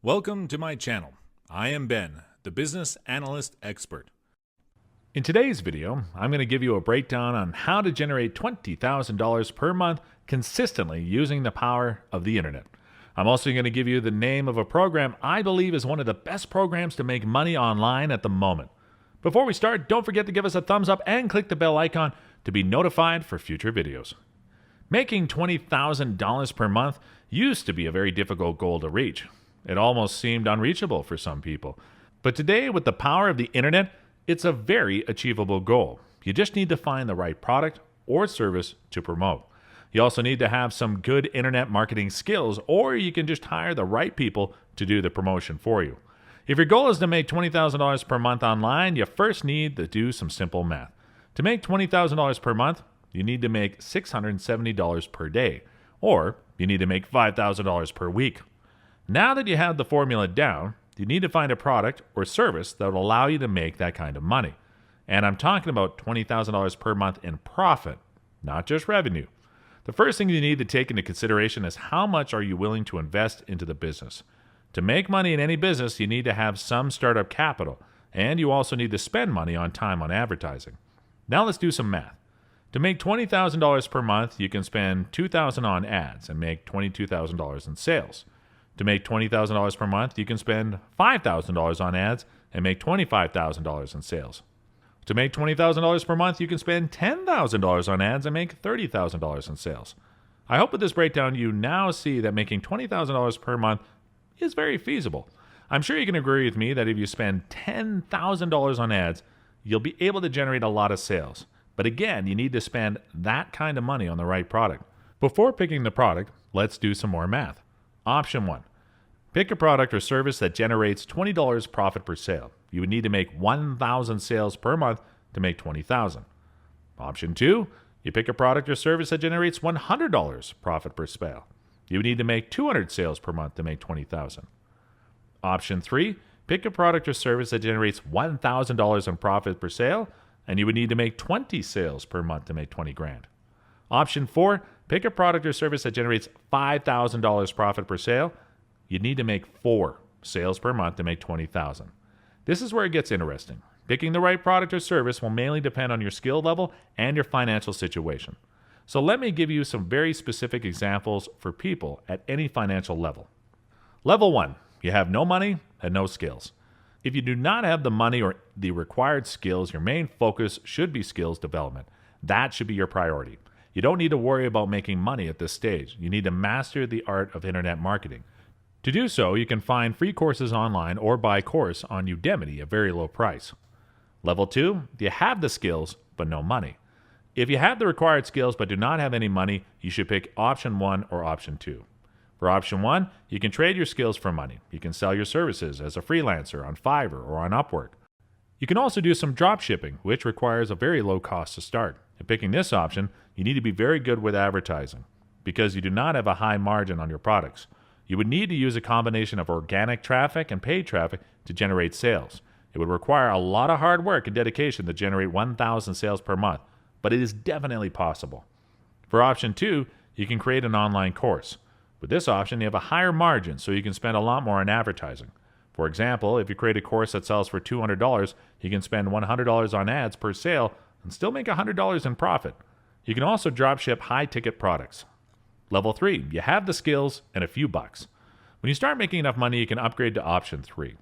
Welcome to my channel. I am Ben, the business analyst expert. In today's video, I'm going to give you a breakdown on how to generate $20,000 per month consistently using the power of the internet. I'm also going to give you the name of a program I believe is one of the best programs to make money online at the moment. Before we start, don't forget to give us a thumbs up and click the bell icon to be notified for future videos. Making $20,000 per month used to be a very difficult goal to reach. It almost seemed unreachable for some people. But today, with the power of the internet, it's a very achievable goal. You just need to find the right product or service to promote. You also need to have some good internet marketing skills, or you can just hire the right people to do the promotion for you. If your goal is to make $20,000 per month online, you first need to do some simple math. To make $20,000 per month, you need to make $670 per day, or you need to make $5,000 per week. Now that you have the formula down, you need to find a product or service that will allow you to make that kind of money. And I'm talking about $20,000 per month in profit, not just revenue. The first thing you need to take into consideration is how much are you willing to invest into the business. To make money in any business, you need to have some startup capital, and you also need to spend money on time on advertising. Now let's do some math. To make $20,000 per month, you can spend $2,000 on ads and make $22,000 in sales. To make $20,000 per month, you can spend $5,000 on ads and make $25,000 in sales. To make $20,000 per month, you can spend $10,000 on ads and make $30,000 in sales. I hope with this breakdown you now see that making $20,000 per month is very feasible. I'm sure you can agree with me that if you spend $10,000 on ads, you'll be able to generate a lot of sales. But again, you need to spend that kind of money on the right product. Before picking the product, let's do some more math. Option 1. Pick a product or service that generates $20 profit per sale. You would need to make 1,000 sales per month to make $20,000. Option 2. You pick a product or service that generates $100 profit per sale. You would need to make 200 sales per month to make $20,000. Option 3. Pick a product or service that generates $1,000 in profit per sale, and you would need to make 20 sales per month to make 20 grand. Option 4. Pick a product or service that generates $5,000 profit per sale. You'd need to make 4 sales per month to make $20,000. This is where it gets interesting. Picking the right product or service will mainly depend on your skill level and your financial situation. So let me give you some very specific examples for people at any financial level. Level 1. You have no money and no skills. If you do not have the money or the required skills, your main focus should be skills development. That should be your priority. You don't need to worry about making money at this stage. You need to master the art of internet marketing. To do so, you can find free courses online or buy a course on Udemy at a very low price. Level 2, you have the skills but no money. If you have the required skills but do not have any money, you should pick option 1 or option 2. For option 1, you can trade your skills for money. You can sell your services as a freelancer on Fiverr or on Upwork. You can also do some drop shipping, which requires a very low cost to start. In picking this option, you need to be very good with advertising because you do not have a high margin on your products. You would need to use a combination of organic traffic and paid traffic to generate sales. It would require a lot of hard work and dedication to generate 1,000 sales per month, but it is definitely possible. For option 2, you can create an online course. With this option, you have a higher margin, so you can spend a lot more on advertising. For example, if you create a course that sells for $200, you can spend $100 on ads per sale and still make $100 in profit. You can also drop ship high-ticket products. Level 3, you have the skills and a few bucks. When you start making enough money, you can upgrade to option 3.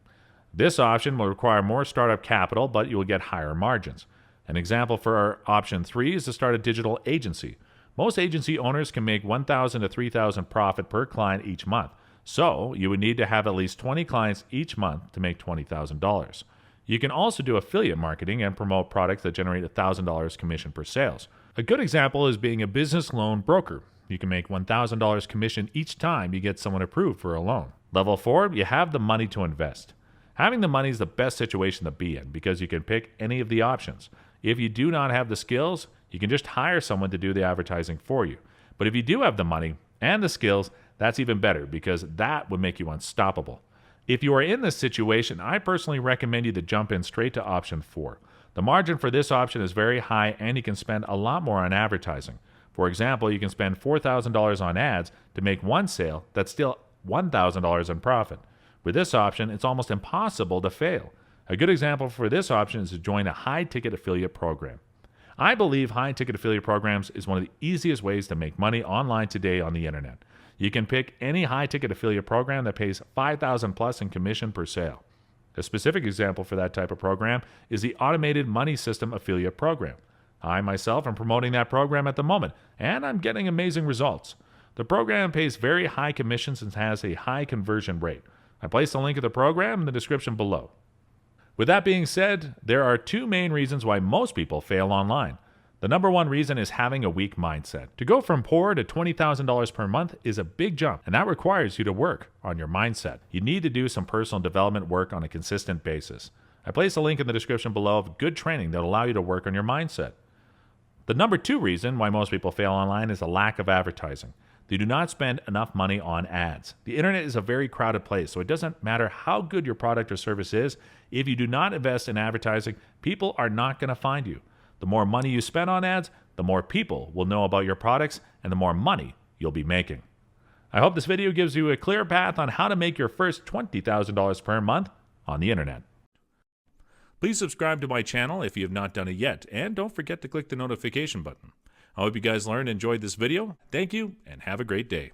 This option will require more startup capital, but you will get higher margins. An example for option 3 is to start a digital agency. Most agency owners can make $1,000 to $3,000 profit per client each month. So you would need to have at least 20 clients each month to make $20,000. You can also do affiliate marketing and promote products that generate $1,000 commission per sales. A good example is being a business loan broker. You can make $1,000 commission each time you get someone approved for a loan. Level 4, you have the money to invest. Having the money is the best situation to be in because you can pick any of the options. If you do not have the skills, you can just hire someone to do the advertising for you. But if you do have the money and the skills, that's even better because that would make you unstoppable. If you are in this situation, I personally recommend you to jump in straight to option 4. The margin for this option is very high and you can spend a lot more on advertising. For example, you can spend $4,000 on ads to make one sale that's still $1,000 in profit. With this option, it's almost impossible to fail. A good example for this option is to join a high-ticket affiliate program. I believe high-ticket affiliate programs is one of the easiest ways to make money online today on the internet. You can pick any high-ticket affiliate program that pays $5,000 plus in commission per sale. A specific example for that type of program is the Automated Money System Affiliate Program. I myself am promoting that program at the moment, and I'm getting amazing results. The program pays very high commissions and has a high conversion rate. I placed a link to the program in the description below. With that being said, there are two main reasons why most people fail online. The number one reason is having a weak mindset. To go from poor to $20,000 per month is a big jump, and that requires you to work on your mindset. You need to do some personal development work on a consistent basis. I placed a link in the description below of good training that will allow you to work on your mindset. The number two reason why most people fail online is a lack of advertising. They do not spend enough money on ads. The internet is a very crowded place, so it doesn't matter how good your product or service is. If you do not invest in advertising, people are not going to find you. The more money you spend on ads, the more people will know about your products and the more money you'll be making. I hope this video gives you a clear path on how to make your first $20,000 per month on the internet. Please subscribe to my channel if you have not done it yet, and don't forget to click the notification button. I hope you guys learned and enjoyed this video. Thank you, and have a great day.